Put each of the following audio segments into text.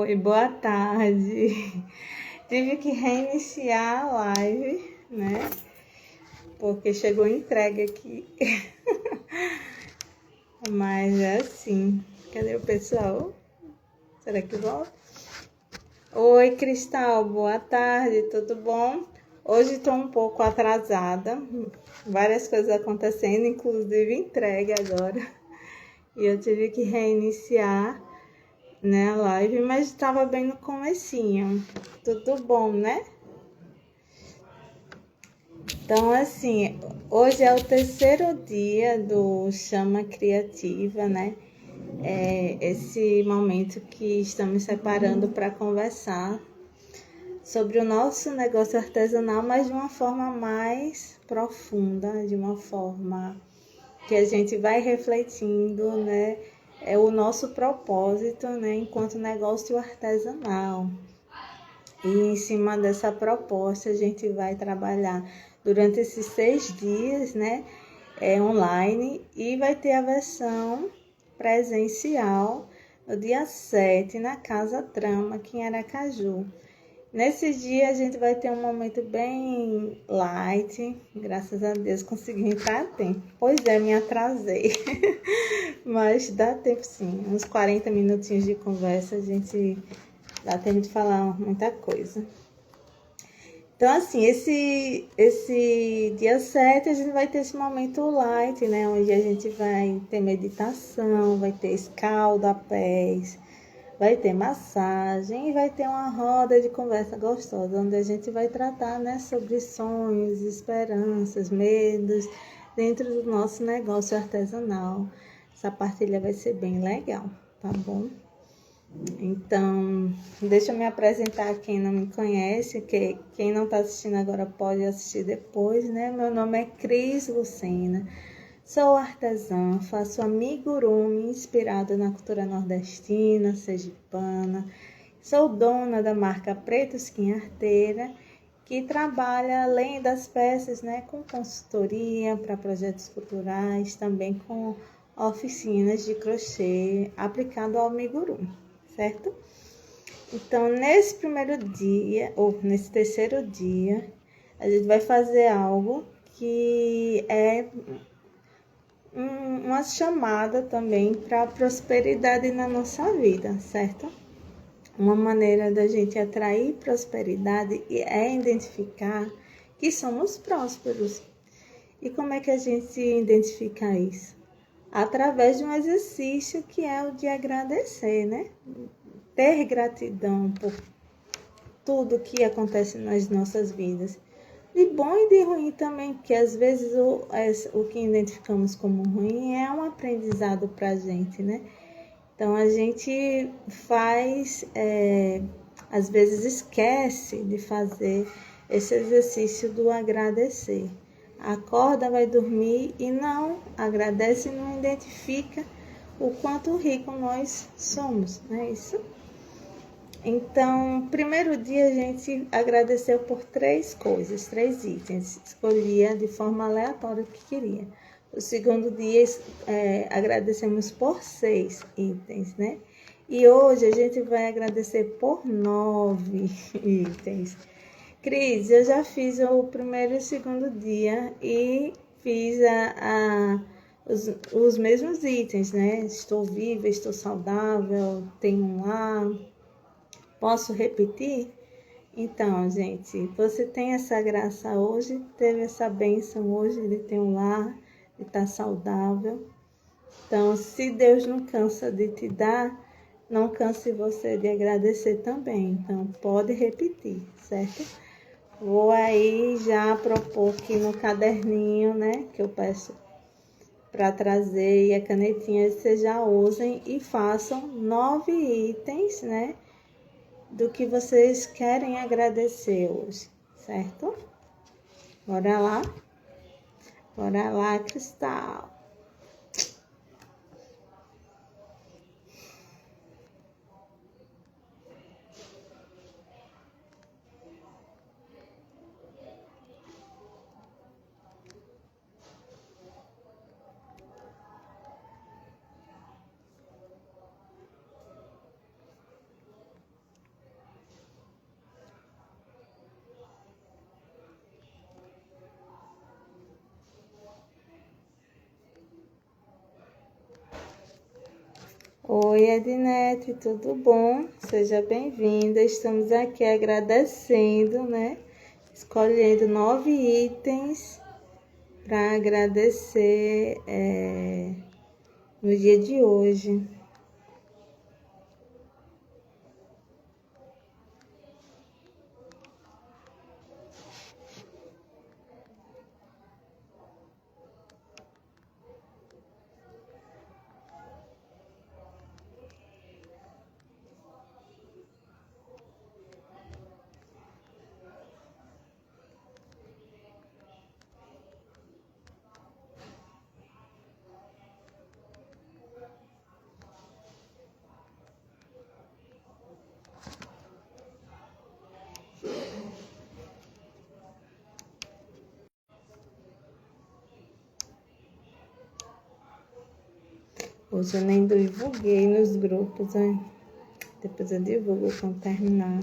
Oi, boa tarde. Tive que reiniciar a live, né? Porque chegou entregue aqui. Mas é assim. Cadê o pessoal? Será que volta? Oi, Cristal, boa tarde, tudo bom? Hoje estou um pouco atrasada. Várias coisas acontecendo, inclusive entregue agora. E eu tive que reiniciar, né, a live, mas estava bem no comecinho. Tudo bom, né? Então, assim, hoje é o terceiro dia do Chama Criativa, né? É esse momento que estamos separando para conversar sobre o nosso negócio artesanal, mas de uma forma mais profunda, de uma forma que a gente vai refletindo, né? É o nosso propósito, né? Enquanto negócio artesanal. E em cima dessa proposta a gente vai trabalhar durante esses 6 dias, né? Online, e vai ter a versão presencial no dia 7 na Casa Trama, aqui em Aracaju. Nesse dia a gente vai ter um momento bem light, graças a Deus consegui entrar a tempo. Pois é, me atrasei, mas dá tempo sim, uns 40 minutinhos de conversa, a gente dá tempo de falar muita coisa. Então, assim, esse dia 7 a gente vai ter esse momento light, né? Onde a gente vai ter meditação, vai ter escalda-pés, vai ter massagem e vai ter uma roda de conversa gostosa, onde a gente vai tratar, né, sobre sonhos, esperanças, medos, dentro do nosso negócio artesanal. Essa partilha vai ser bem legal, tá bom? Então, deixa eu me apresentar a quem não me conhece, que quem não está assistindo agora pode assistir depois, né? Meu nome é Cris Lucena, sou artesã, faço amigurumi inspirado na cultura nordestina, sergipana. Sou dona da marca Preto Skin Arteira, que trabalha além das peças, né, com consultoria para projetos culturais, também com oficinas de crochê aplicado ao amigurumi. Certo? Então, nesse primeiro dia, ou nesse terceiro dia, a gente vai fazer algo que é uma chamada também para a prosperidade na nossa vida, certo? Uma maneira da gente atrair prosperidade é identificar que somos prósperos. E como é que a gente identifica isso? Através de um exercício que é o de agradecer, né? Ter gratidão por tudo que acontece nas nossas vidas. De bom e de ruim também, porque às vezes o que identificamos como ruim é um aprendizado para a gente, né? Então a gente às vezes esquece de fazer esse exercício do agradecer. Acorda, vai dormir e não agradece e não identifica o quanto rico nós somos, não é isso? Então, primeiro dia a gente agradeceu por 3 coisas, 3 itens. Escolhia de forma aleatória o que queria. O segundo dia agradecemos por 6 itens, né? E hoje a gente vai agradecer por 9 itens. Cris, eu já fiz o primeiro e o segundo dia e fiz os mesmos itens, né? Estou viva, estou saudável, tenho um lar. Posso repetir? Então, gente, você tem essa graça hoje, teve essa bênção hoje de ter um lar, de estar saudável. Então, se Deus não cansa de te dar, não canse você de agradecer também. Então, pode repetir, certo? Vou aí já propor aqui no caderninho, né, que eu peço para trazer, e a canetinha, vocês já usem e façam 9 itens, né, do que vocês querem agradecer hoje, certo? Bora lá? Bora lá, Cristal! Oi, Ednete, tudo bom? Seja bem-vinda. Estamos aqui agradecendo, né? Escolhendo 9 itens para agradecer no dia de hoje. Hoje eu nem divulguei nos grupos, né? Depois eu divulgo quando terminar.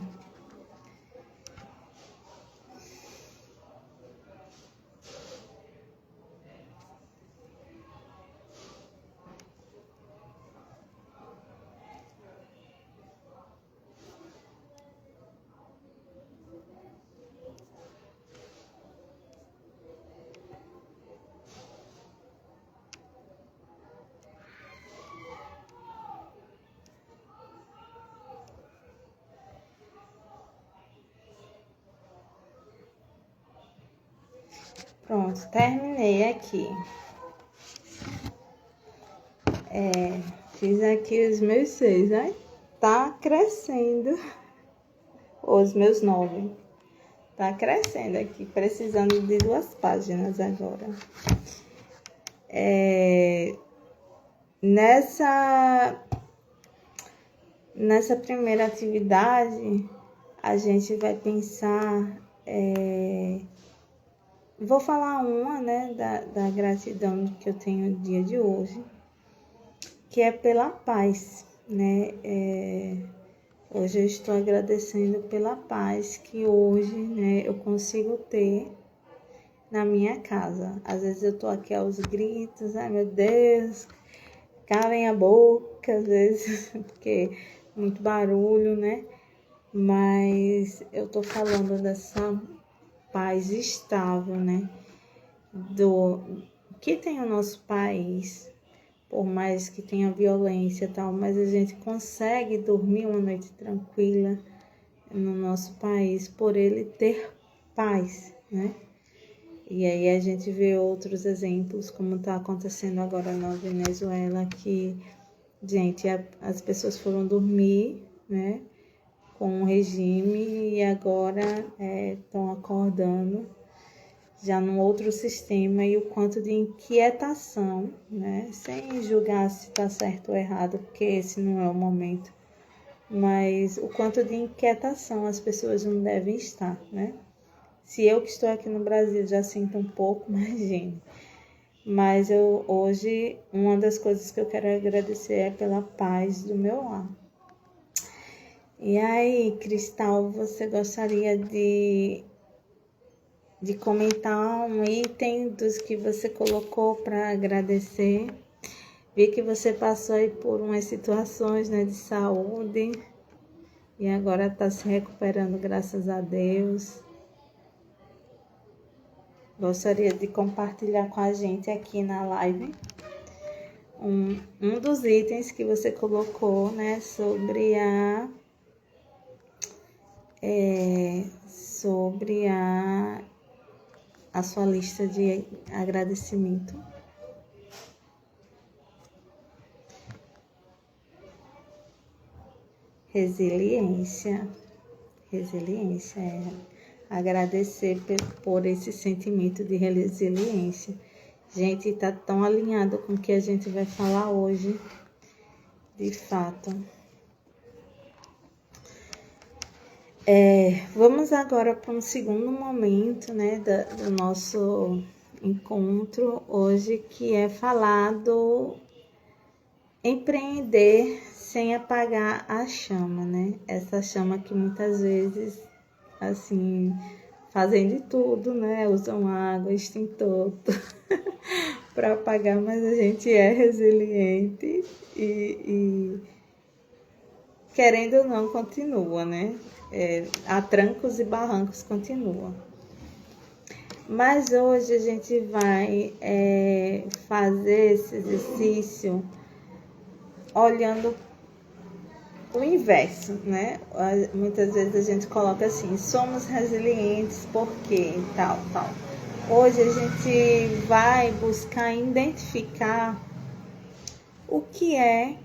Pronto, terminei aqui. Fiz aqui os meus 6, né? Tá crescendo. Os meus 9. Tá crescendo aqui, precisando de 2 páginas agora. Nessa primeira atividade, a gente vai pensar... Vou falar uma, né, da gratidão que eu tenho no dia de hoje, que é pela paz, né? Hoje eu estou agradecendo pela paz que hoje, né, eu consigo ter na minha casa. Às vezes eu tô aqui aos gritos, ai meu Deus, calem a boca, às vezes, porque muito barulho, né? Mas eu tô falando dessa paz estável, né? Do que tem o nosso país, por mais que tenha violência e tal, mas a gente consegue dormir uma noite tranquila no nosso país por ele ter paz, né? E aí a gente vê outros exemplos, como está acontecendo agora na Venezuela, que, gente, as pessoas foram dormir, né, com o regime e agora estão acordando já num outro sistema, e o quanto de inquietação, né, sem julgar se está certo ou errado, porque esse não é o momento, mas o quanto de inquietação as pessoas não devem estar, né? Se eu que estou aqui no Brasil já sinto um pouco, imagine. Mas hoje, uma das coisas que eu quero agradecer é pela paz do meu lar. E aí, Cristal, você gostaria de comentar um item dos que você colocou para agradecer? Vi que você passou aí por umas situações, né, de saúde e agora está se recuperando, graças a Deus. Gostaria de compartilhar com a gente aqui na live um dos itens que você colocou, né, sobre a sua lista de agradecimento. Resiliência, agradecer por esse sentimento de resiliência. Gente, está tão alinhado com o que a gente vai falar hoje, de fato. Vamos agora para um segundo momento, né, do nosso encontro hoje, que é falar do empreender sem apagar a chama, né? Essa chama que muitas vezes, assim, fazem de tudo, né? Usam água, extintor para apagar, mas a gente é resiliente e querendo ou não, continua, né? A trancos e barrancos continua. Mas hoje a gente vai fazer esse exercício olhando o inverso, né? Muitas vezes a gente coloca assim, somos resilientes porque tal. Hoje a gente vai buscar identificar o que é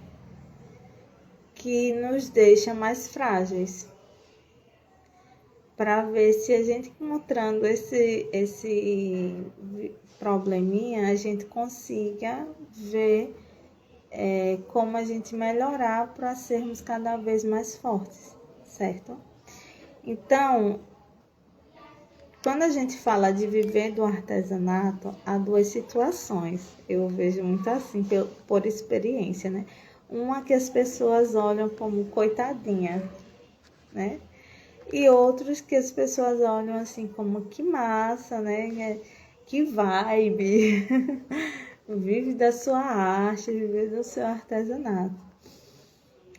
que nos deixa mais frágeis, para ver se a gente encontrando esse probleminha, a gente consiga ver como a gente melhorar para sermos cada vez mais fortes, certo? Então, quando a gente fala de viver do artesanato, há duas situações. Eu vejo muito assim, por experiência, né? Uma que as pessoas olham como coitadinha, né? E outros que as pessoas olham assim como que massa, né? Que vibe. Vive da sua arte, vive do seu artesanato.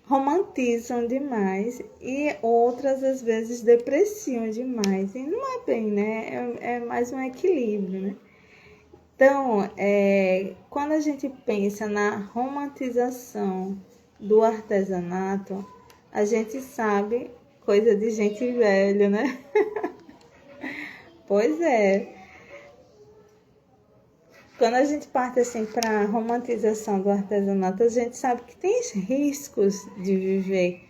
Romantizam demais e outras às vezes depreciam demais. E não é bem, né? É mais um equilíbrio, né? Então, quando a gente pensa na romantização do artesanato, a gente sabe coisa de gente velha, né? Pois é. Quando a gente parte assim para a romantização do artesanato, a gente sabe que tem riscos de viver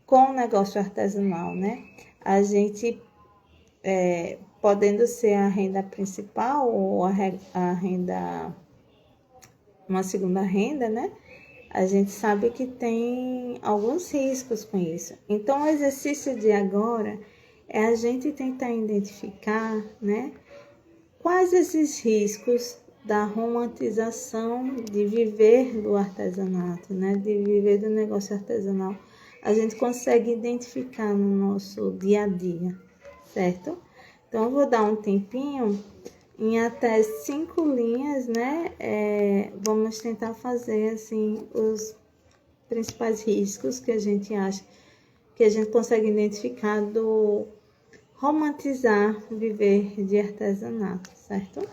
com o negócio artesanal, né? A gente, podendo ser a renda principal ou a renda, uma segunda renda, né? A gente sabe que tem alguns riscos com isso. Então, o exercício de agora é a gente tentar identificar, né? Quais esses riscos da romantização de viver do artesanato, né? De viver do negócio artesanal, a gente consegue identificar no nosso dia a dia, certo? Então, eu vou dar um tempinho, em até 5 linhas, né? Vamos tentar fazer, assim, os principais riscos que a gente acha, que a gente consegue identificar do romantizar viver de artesanato, certo?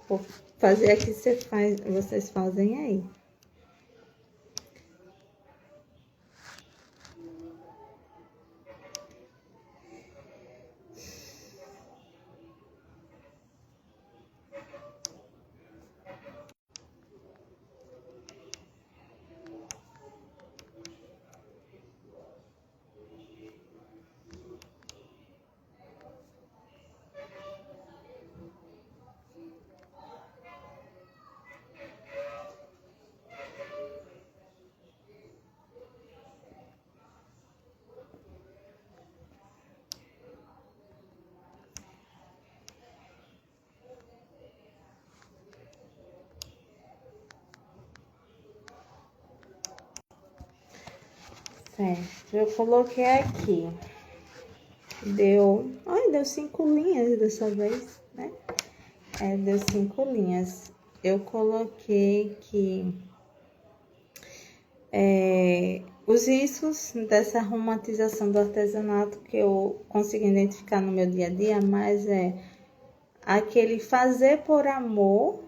Vou fazer aqui, vocês fazem aí. Certo, eu coloquei aqui. Deu 5 linhas dessa vez, né? Deu 5 linhas. Eu coloquei que os riscos dessa romantização do artesanato que eu consigo identificar no meu dia a dia, mas aquele fazer por amor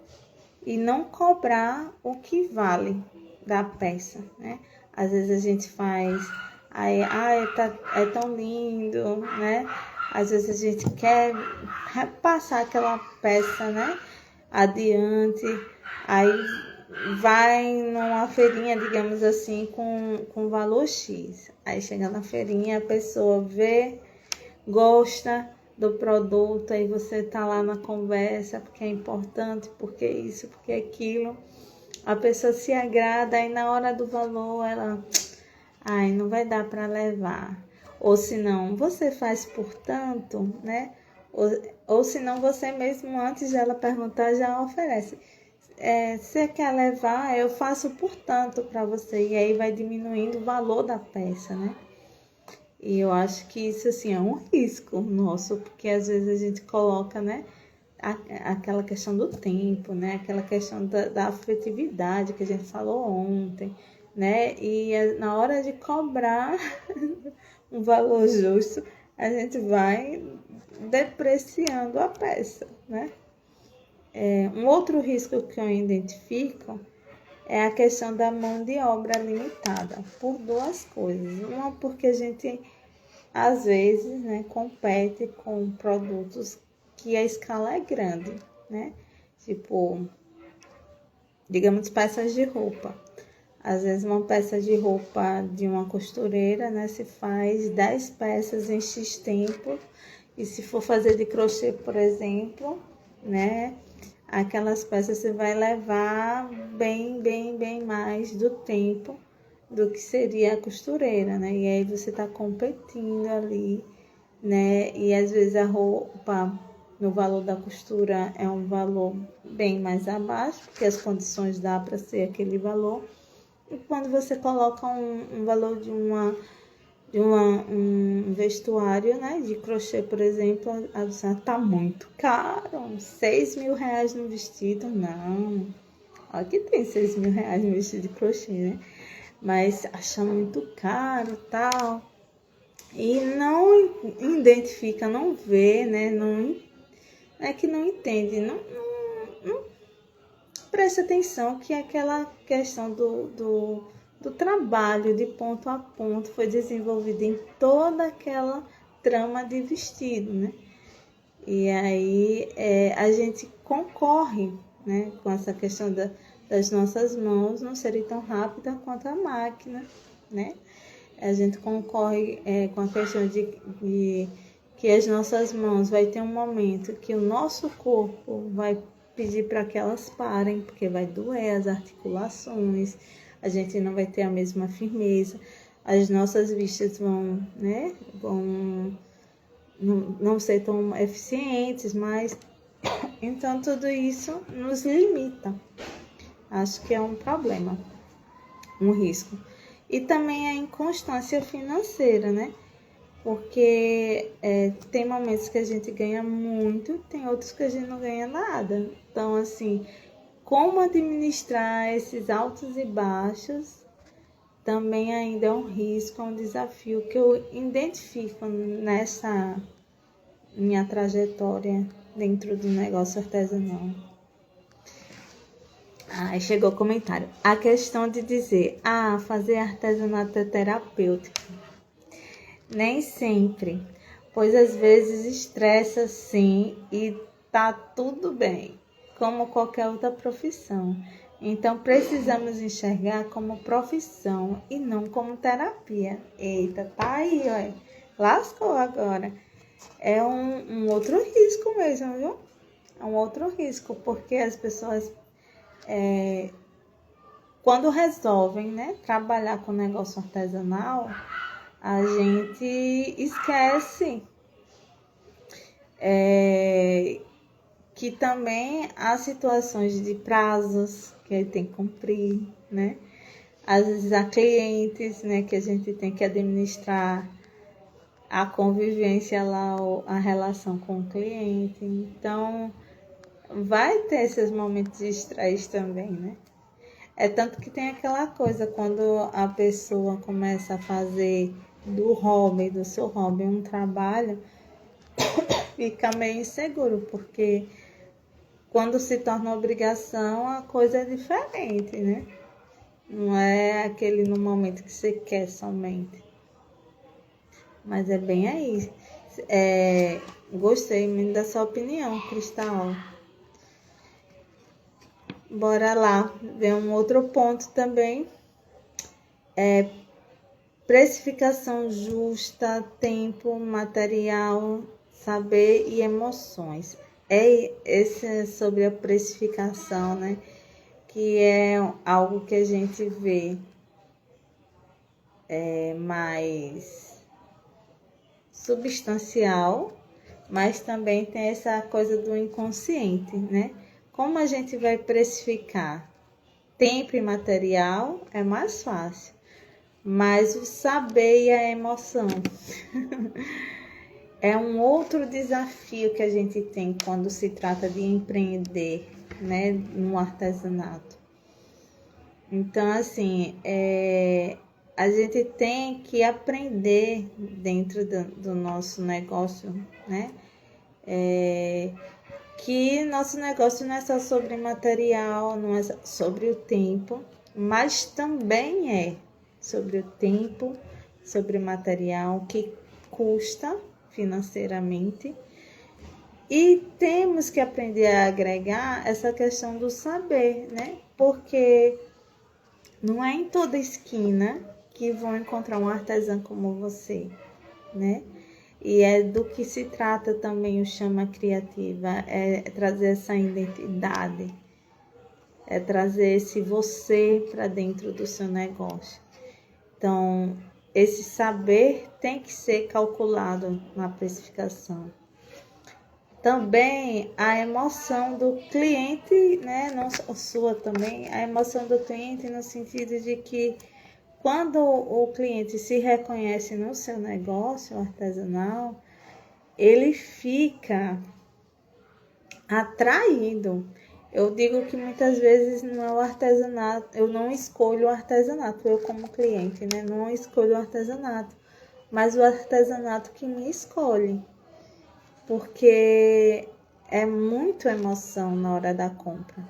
e não cobrar o que vale da peça, né? Às vezes a gente faz, é tão lindo, né? Às vezes a gente quer repassar aquela peça, né? Adiante, aí vai numa feirinha, digamos assim, com valor X. Aí chega na feirinha, a pessoa vê, gosta do produto, aí você tá lá na conversa, porque é importante, porque isso, porque aquilo. A pessoa se agrada, aí na hora do valor ela, não vai dar para levar. Ou se não, você faz por tanto, né? Ou se não, você mesmo, antes de ela perguntar, já oferece. Você quer levar, eu faço por tanto para você. E aí vai diminuindo o valor da peça, né? E eu acho que isso, assim, é um risco nosso, porque às vezes a gente coloca, né, aquela questão do tempo, né, aquela questão da afetividade que a gente falou ontem, né? E na hora de cobrar um valor justo, a gente vai depreciando a peça, né? Um outro risco que eu identifico é a questão da mão de obra limitada, por duas coisas. Uma, porque a gente, às vezes, né, compete com produtos que a escala é grande, né? Tipo, digamos, peças de roupa. Às vezes, uma peça de roupa de uma costureira, né, se faz 10 peças em X tempo. E se for fazer de crochê, por exemplo, né, aquelas peças você vai levar bem mais do tempo do que seria a costureira, né? E aí você está competindo ali, né? E às vezes a roupa, no valor da costura, é um valor bem mais abaixo, porque as condições dá para ser aquele valor. E quando você coloca um valor de um vestuário, né, de crochê, por exemplo, tá muito caro, 6 mil reais no vestido, não. Aqui tem 6 mil reais no vestido de crochê, né? Mas acha muito caro, tal. E não identifica, não vê, né? Não, é que não entende, não presta atenção que aquela questão do trabalho de ponto a ponto foi desenvolvido em toda aquela trama de vestido, né? E aí a gente concorre, né, com essa questão das nossas mãos não serem tão rápidas quanto a máquina, né? A gente concorre com a questão de que as nossas mãos vai ter um momento que o nosso corpo vai pedir para que elas parem, porque vai doer as articulações, a gente não vai ter a mesma firmeza, as nossas vistas vão, né, vão não ser tão eficientes, mas então tudo isso nos limita. Acho que é um problema, um risco. E também a inconstância financeira, né? Porque tem momentos que a gente ganha muito, tem outros que a gente não ganha nada. Então, assim, como administrar esses altos e baixos também ainda é um risco, é um desafio que eu identifico nessa minha trajetória dentro do negócio artesanal. Aí chegou o comentário. A questão de dizer, fazer artesanato é terapêutico. Nem sempre, pois às vezes estressa sim e tá tudo bem, como qualquer outra profissão. Então precisamos enxergar como profissão e não como terapia. Eita, tá aí, ó. Lascou agora. É um outro risco mesmo, viu? É um outro risco, porque as pessoas, quando resolvem, né, trabalhar com negócio artesanal, a gente esquece que também há situações de prazos que a gente tem que cumprir, né? Às vezes há clientes, né, que a gente tem que administrar a convivência lá, a relação com o cliente. Então, vai ter esses momentos de estresse também, né? É tanto que tem aquela coisa, quando a pessoa começa a fazer do seu hobby, um trabalho, fica meio inseguro, porque quando se torna obrigação, a coisa é diferente, né? Não é aquele no momento que você quer somente. Mas é bem aí. Gostei muito da sua opinião, Cristal. Bora lá ver um outro ponto também. Precificação justa, tempo, material, saber e emoções. Esse é sobre a precificação, né? Que é algo que a gente vê mais substancial, mas também tem essa coisa do inconsciente, né? Como a gente vai precificar tempo e material é mais fácil, mas o saber e a emoção é um outro desafio que a gente tem quando se trata de empreender, né, no artesanato. Então, assim, a gente tem que aprender dentro do nosso negócio, né? Que nosso negócio não é só sobre material, não é só sobre o tempo, mas também é sobre o tempo, sobre o material que custa financeiramente. E temos que aprender a agregar essa questão do saber, né? Porque não é em toda esquina que vão encontrar um artesão como você, né? E é do que se trata também o Chama Criativa, é trazer essa identidade, é trazer esse você para dentro do seu negócio. Então, esse saber tem que ser calculado na precificação. Também a emoção do cliente, né, não sua também, a emoção do cliente no sentido de que quando o cliente se reconhece no seu negócio artesanal, ele fica atraído. Eu digo que muitas vezes não é o artesanato, eu não escolho o artesanato, eu como cliente, né, não escolho o artesanato, mas o artesanato que me escolhe. Porque é muita emoção na hora da compra.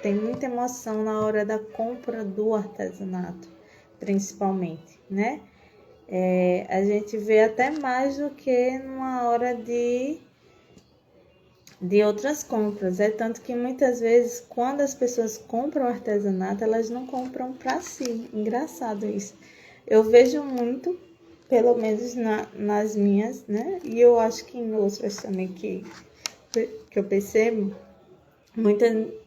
Tem muita emoção na hora da compra do artesanato, principalmente, né? A gente vê até mais do que numa hora de outras compras. É tanto que muitas vezes, quando as pessoas compram artesanato, elas não compram para si. Engraçado isso. Eu vejo muito, pelo menos nas minhas, né? E eu acho que em outras também que eu percebo,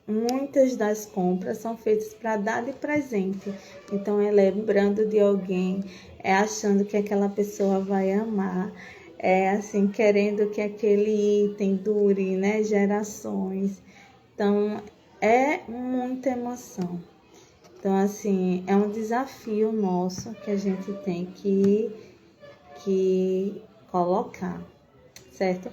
muitas das compras são feitas para dar de presente. Então, é lembrando de alguém, é achando que aquela pessoa vai amar, é assim, querendo que aquele item dure, né, gerações. Então, é muita emoção. Então, assim, é um desafio nosso que a gente tem que colocar, certo?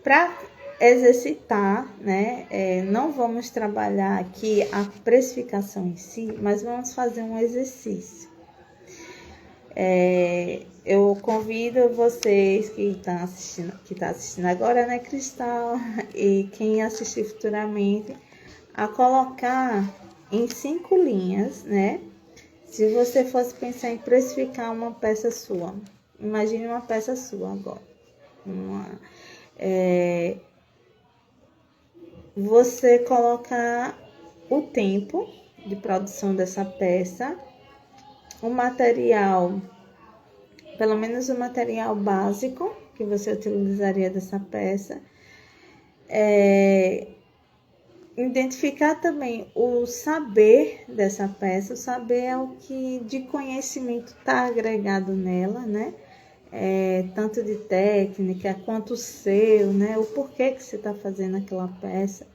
Para exercitar, né? Não vamos trabalhar aqui a precificação em si, mas vamos fazer um exercício. Eu convido vocês que estão assistindo agora, né, Cristal, e quem assistir futuramente, a colocar em 5 linhas, né? Se você fosse pensar em precificar uma peça sua, imagine uma peça sua agora. Você colocar o tempo de produção dessa peça, o material, pelo menos o material básico que você utilizaria dessa peça, identificar também o saber dessa peça. O saber é o que de conhecimento está agregado nela, né? Tanto de técnica quanto o seu, né? O porquê que você está fazendo aquela peça.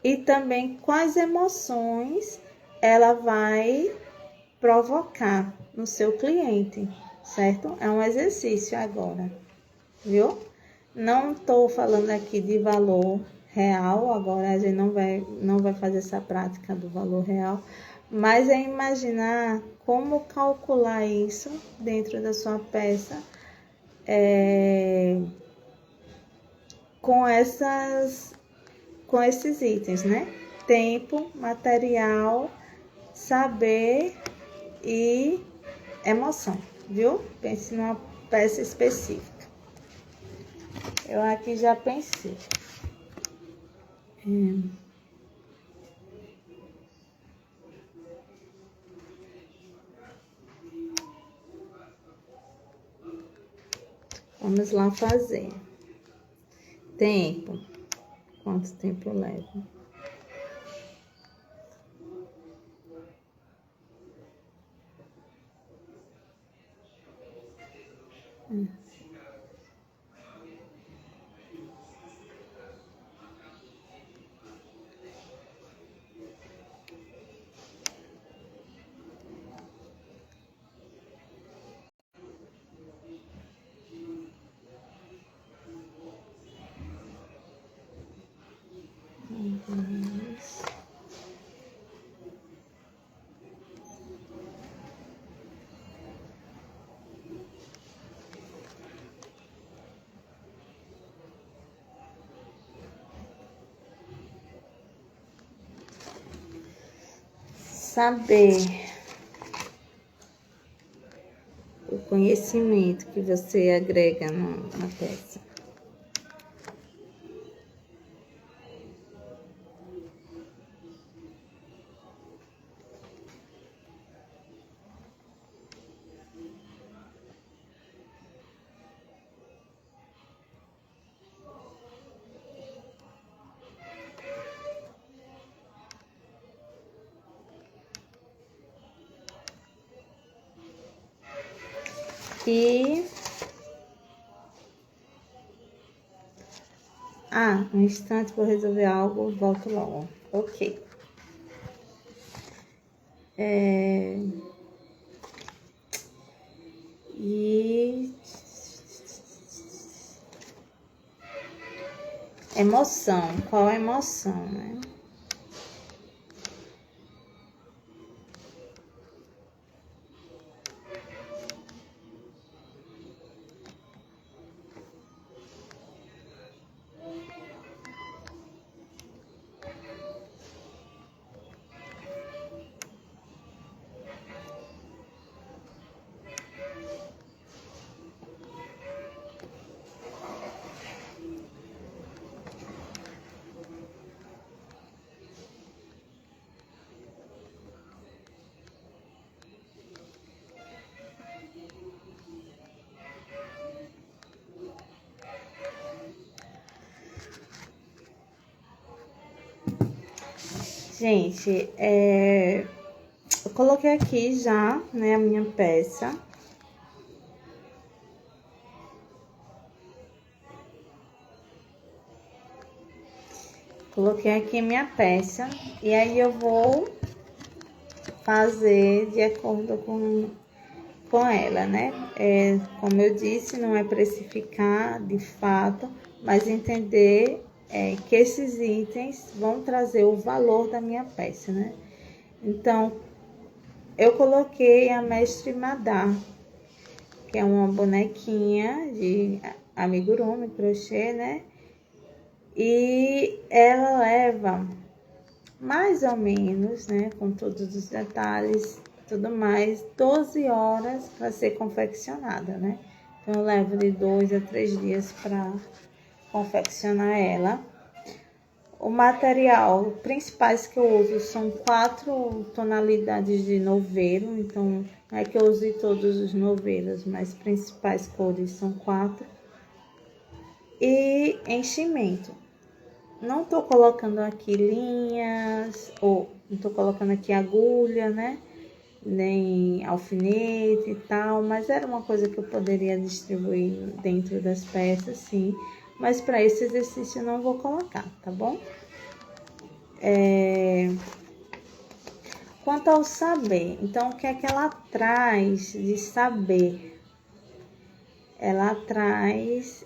E também quais emoções ela vai provocar no seu cliente, certo? É um exercício agora, viu? Não estou falando aqui de valor real, agora a gente não vai fazer essa prática do valor real, mas é imaginar como calcular isso dentro da sua peça com esses itens, né? Tempo, material, saber e emoção, viu? Pense numa peça específica. Eu aqui já pensei. Vamos lá fazer. Tempo. Quanto tempo leva? saber o conhecimento que você agrega na peça. E um instante, vou resolver algo, volto logo. Ok. E emoção, qual a emoção, né? Gente, eu coloquei aqui já, né, a minha peça. Coloquei aqui minha peça e aí eu vou fazer de acordo com ela, né? Como eu disse, não é precificar de fato, mas entender que esses itens vão trazer o valor da minha peça, né? Então, eu coloquei a Mestre Madá, que é uma bonequinha de amigurumi, crochê, né? E ela leva mais ou menos, né, com todos os detalhes, tudo mais, 12 horas para ser confeccionada, né? Então, eu levo de 2 a 3 dias para confeccionar ela. O material principais que eu uso são 4 tonalidades de novelo, então não é que eu use todos os novelos, mas principais cores são 4. E enchimento. Não tô colocando aqui linhas, ou não tô colocando aqui agulha, né? Nem alfinete e tal, mas era uma coisa que eu poderia distribuir dentro das peças, sim. Mas para esse exercício eu não vou colocar, tá bom? Quanto ao saber, então o que é que ela traz de saber? Ela traz,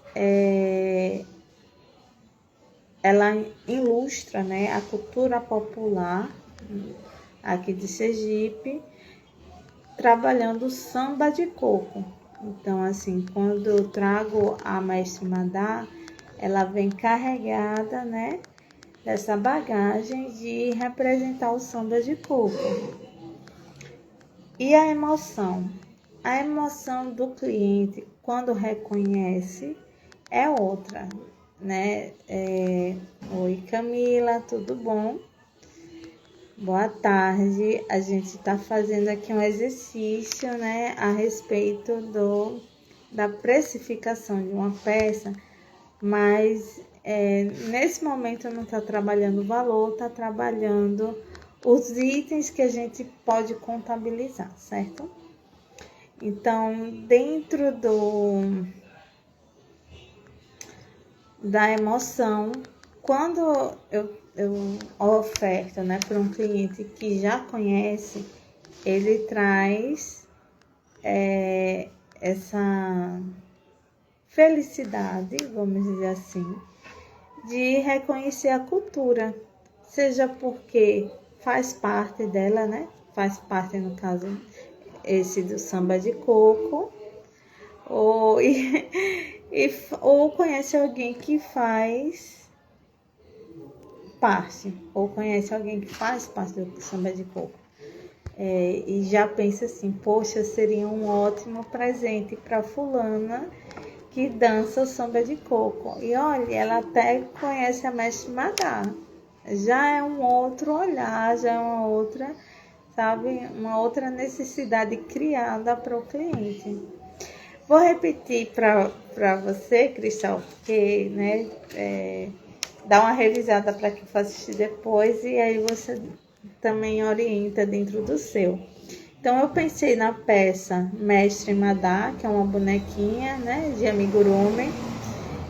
ela ilustra, né, a cultura popular aqui de Sergipe, trabalhando samba de coco. Então, assim, quando eu trago a Mestre Madá, ela vem carregada, né, dessa bagagem de representar o samba de coco. E a emoção? A emoção do cliente, quando reconhece, é outra, né? Oi, Camila, tudo bom? Boa tarde. A gente está fazendo aqui um exercício, né, a respeito da precificação de uma peça, mas nesse momento não está trabalhando o valor, está trabalhando os itens que a gente pode contabilizar, certo? Então, dentro da emoção, quando eu oferto, né, para um cliente que já conhece, ele traz essa felicidade, vamos dizer assim, de reconhecer a cultura, seja porque faz parte dela, né? Faz parte, no caso, esse do samba de coco, ou conhece alguém que faz parte, ou conhece alguém que faz parte do samba de coco. e já pensa assim, poxa, seria um ótimo presente para fulana que dança o samba de coco. E olha, ela até conhece a Mestre Madá. Já é um outro olhar, já é uma outra, sabe, uma outra necessidade criada para o cliente. Vou repetir para você, Cristal, porque, né, dá uma revisada para quem for assistir depois e aí você também orienta dentro do seu. Então, eu pensei na peça Mestre Madá, que é uma bonequinha, né, de amigurumi.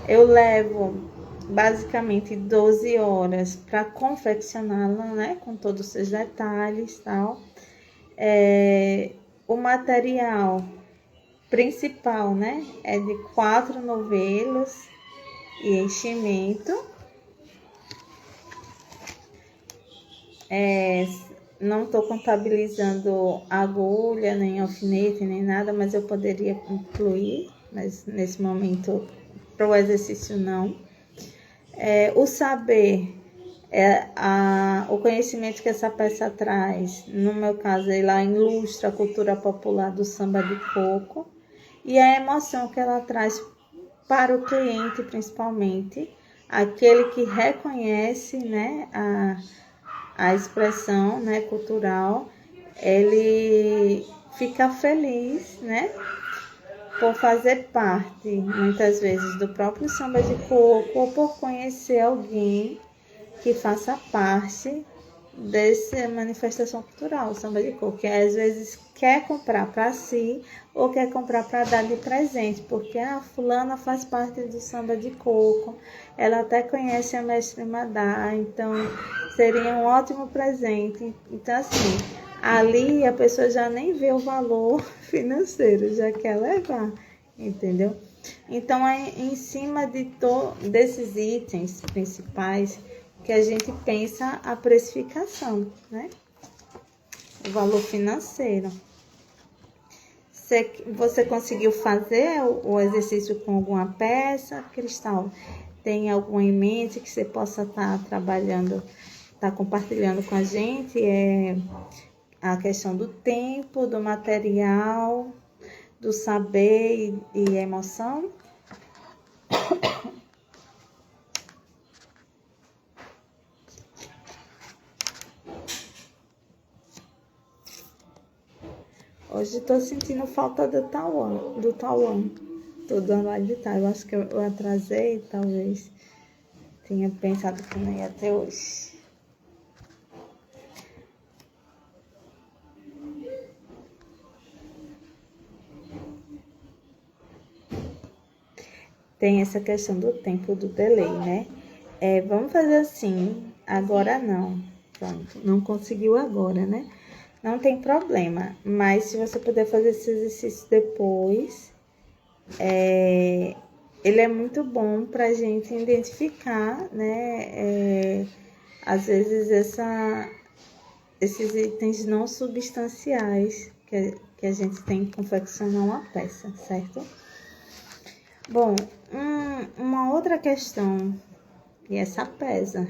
Eu levo basicamente 12 horas para confeccioná-la, né, com todos os seus detalhes e tal. O material principal, né, é de 4 novelos e enchimento. Não estou contabilizando agulha, nem alfinete, nem nada, mas eu poderia incluir, mas nesse momento, para o exercício, não. O saber, o conhecimento que essa peça traz, no meu caso, ela ilustra a cultura popular do samba de coco e a emoção que ela traz para o cliente, principalmente, aquele que reconhece, né, a expressão, né, cultural, ele fica feliz, né, por fazer parte, muitas vezes, do próprio samba de coco ou por conhecer alguém que faça parte dessa manifestação cultural, o samba de coco, que às vezes quer comprar para si ou quer comprar para dar de presente, porque a fulana faz parte do samba de coco, ela até conhece a Mestre Madá, então seria um ótimo presente. Então, assim, ali a pessoa já nem vê o valor financeiro, já quer levar, entendeu? Então, é em cima desses itens principais que a gente pensa a precificação, né? O valor financeiro. Você conseguiu fazer o exercício com alguma peça, Cristal? Tem alguma em mente que você possa estar trabalhando, estar compartilhando com a gente? A questão do tempo, do material, do saber e emoção? Hoje estou sentindo falta do Tauan. Estou dando a editar. Eu acho que eu atrasei, talvez. Tinha pensado que não ia ter hoje. Tem essa questão do tempo do delay, né? Vamos fazer assim. Agora não. Pronto. Não conseguiu agora, né? Não tem problema, mas se você puder fazer esse exercício depois, ele é muito bom para a gente identificar, né? Às vezes esses itens não substanciais que a gente tem que confeccionar uma peça, certo? Bom, uma outra questão, e essa pesa.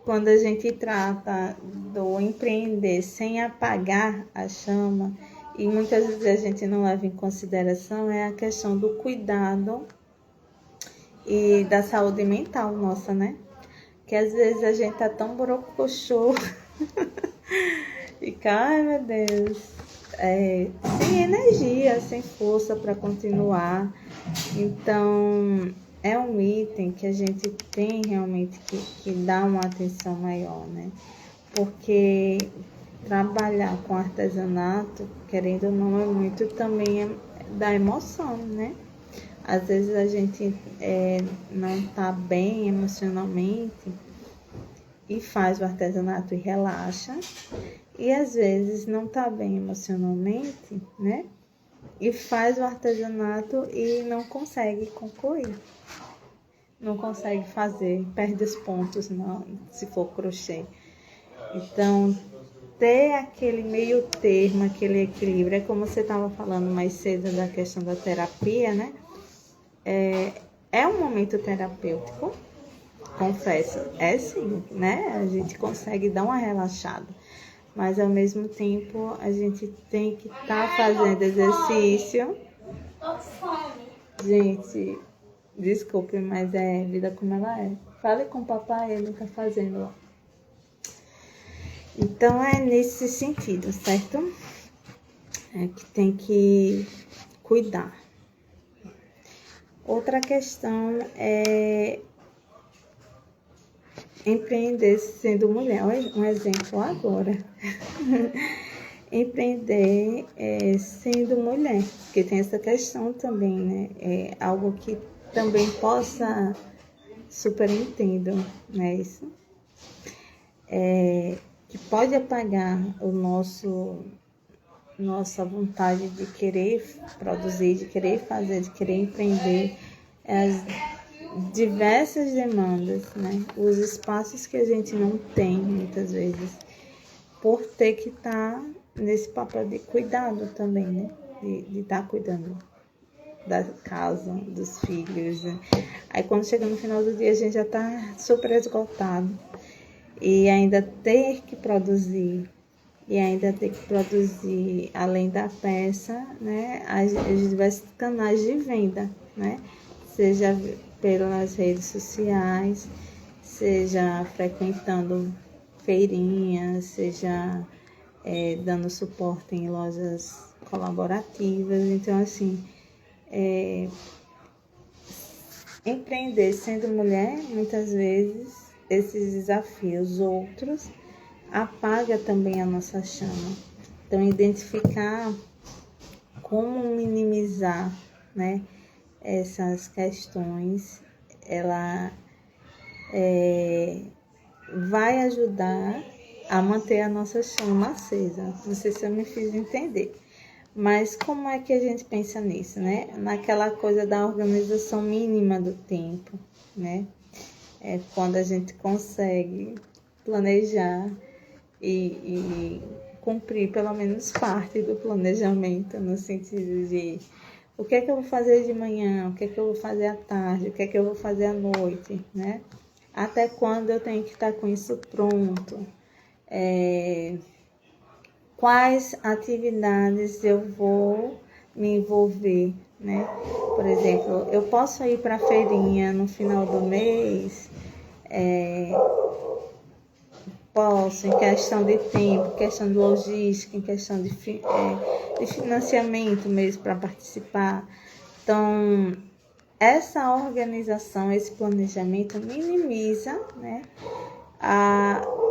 Quando a gente trata do empreender sem apagar a chama, e muitas vezes a gente não leva em consideração, é a questão do cuidado e da saúde mental nossa, né? Que às vezes a gente tá tão borocochô e ai meu Deus, sem energia, sem força para continuar. Então, é um item que a gente tem realmente que dar uma atenção maior, né? Porque trabalhar com artesanato, querendo ou não, é muito também da emoção, né? Às vezes a gente não tá bem emocionalmente e faz o artesanato e relaxa, e às vezes não tá bem emocionalmente, né? E faz o artesanato e não consegue concluir. Não consegue fazer, perde os pontos se for crochê. Então, ter aquele meio termo, aquele equilíbrio, é como você estava falando mais cedo da questão da terapia, né? É um momento terapêutico, confesso, sim, né? A gente consegue dar uma relaxada. mas ao mesmo tempo a gente tem que estar fazendo exercício. Gente, desculpe, mas é vida como ela é. Fale com o papai, ele tá fazendo lá. Então é nesse sentido, certo? É que tem que cuidar. Outra questão é empreender sendo mulher. Olha, um exemplo agora. Empreender sendo mulher, porque tem essa questão também, né? É algo que também possa, super entendo, né? Isso. Que pode apagar nossa vontade de querer produzir, de querer fazer, de querer empreender, as diversas demandas, né? Os espaços que a gente não tem, muitas vezes, por ter que estar nesse papel de cuidado também, né? De estar cuidando da casa, dos filhos, né? Aí quando chega no final do dia a gente já está super esgotado. E ainda ter que produzir, além da peça, né, as diversos canais de venda, né, seja pelas redes sociais, seja frequentando feirinhas, seja dando suporte em lojas colaborativas. Então, assim, empreender sendo mulher, muitas vezes, esses desafios outros apaga também a nossa chama. Então, identificar como minimizar, né, essas questões, ela vai ajudar a manter a nossa chama acesa. Não sei se eu me fiz entender. Mas como é que a gente pensa nisso, né? Naquela coisa da organização mínima do tempo, né? É quando a gente consegue planejar e cumprir pelo menos parte do planejamento, no sentido de o que é que eu vou fazer de manhã, o que é que eu vou fazer à tarde, o que é que eu vou fazer à noite, né? Até quando eu tenho que estar com isso pronto. Quais atividades eu vou me envolver, né? Por exemplo, eu posso ir para a feirinha no final do mês, posso, em questão de tempo, questão de logística, em questão de financiamento mesmo para participar. Então, essa organização, esse planejamento minimiza, né,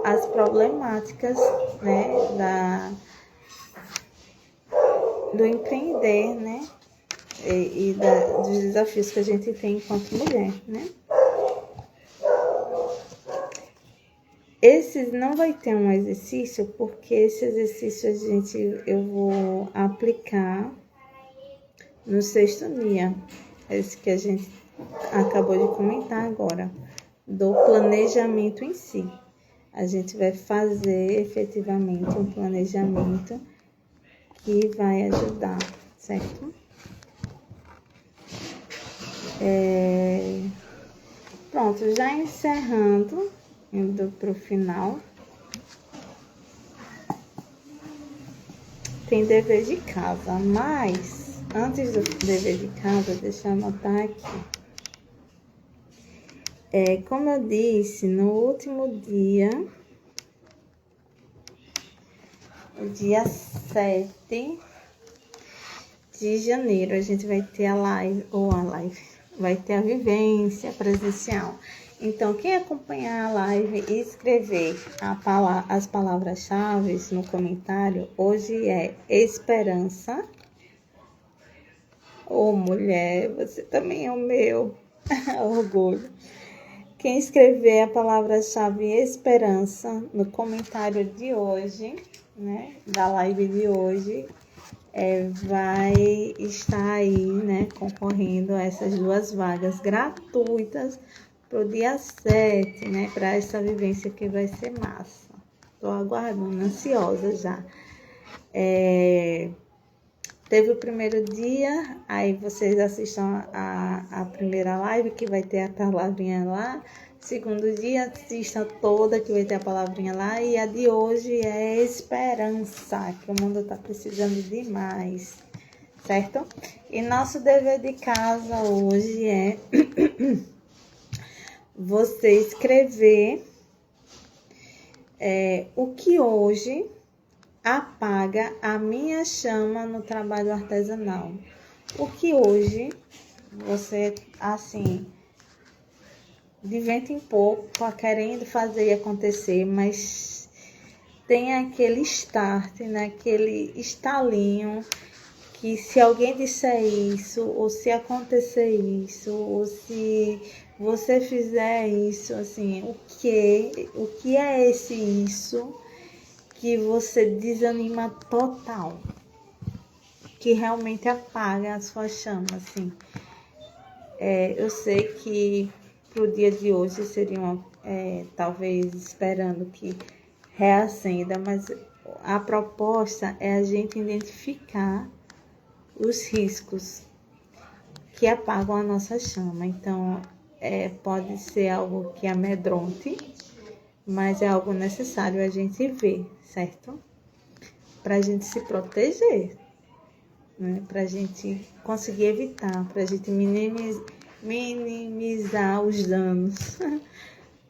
as problemáticas, né, do empreender, né, dos desafios que a gente tem enquanto mulher, né. Esses não vai ter um exercício, porque esse exercício eu vou aplicar no 6º dia, esse que a gente acabou de comentar agora, do planejamento em si. A gente vai fazer efetivamente um planejamento que vai ajudar, certo? Pronto, já encerrando, indo para o final. Tem dever de casa, mas antes do dever de casa, deixa eu anotar aqui. Como eu disse, no último dia, o dia 7 de janeiro, a gente vai ter vai ter a vivência presencial. Então, quem acompanhar a live e escrever as palavras-chave no comentário, hoje é esperança. Mulher, você também é o meu orgulho. Quem escrever a palavra-chave esperança no comentário de hoje, né, da live de hoje, vai estar aí, né, concorrendo a essas 2 vagas gratuitas pro dia 7, né, para essa vivência que vai ser massa. Tô aguardando, ansiosa já. Teve o primeiro dia, aí vocês assistam a primeira live, que vai ter a palavrinha lá. segundo dia, assista toda, que vai ter a palavrinha lá. E a de hoje é esperança, que o mundo tá precisando demais, certo? E nosso dever de casa hoje é você escrever o que hoje apaga a minha chama no trabalho artesanal. O que hoje você, assim, de vento em pouco, tá querendo fazer acontecer, mas tem aquele start, né? Aquele estalinho que se alguém disser isso, ou se acontecer isso, ou se você fizer isso, assim, o que é esse isso que você desanima total, que realmente apaga a sua chama, assim. Eu sei que pro dia de hoje seria talvez esperando que reacenda, mas a proposta é a gente identificar os riscos que apagam a nossa chama. Então, pode ser algo que amedronte, mas é algo necessário a gente ver, certo? Para a gente se proteger, né? Para a gente conseguir evitar, para a gente minimizar os danos.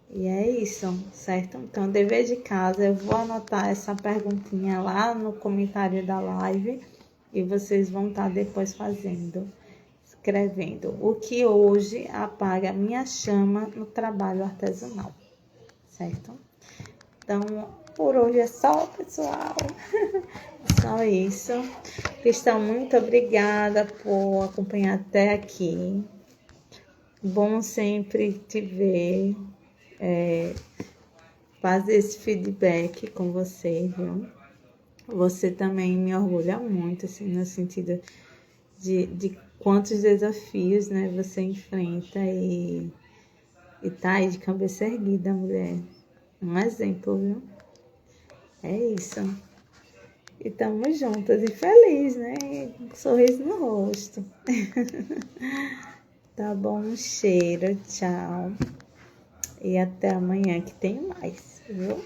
E é isso, certo? Então, dever de casa, eu vou anotar essa perguntinha lá no comentário da live e vocês vão estar depois escrevendo o que hoje apaga a minha chama no trabalho artesanal, certo? Então, por hoje é só, pessoal. Só isso. Cristão, muito obrigada por acompanhar até aqui. Bom sempre te ver, fazer esse feedback com você, viu? Você também me orgulha muito, assim, no sentido de quantos desafios, né, você enfrenta e tá aí de cabeça erguida, mulher. Um exemplo, viu? É isso. E tamo juntas e feliz, né? Um sorriso no rosto. Tá bom? Um cheiro, tchau. E até amanhã que tem mais, viu?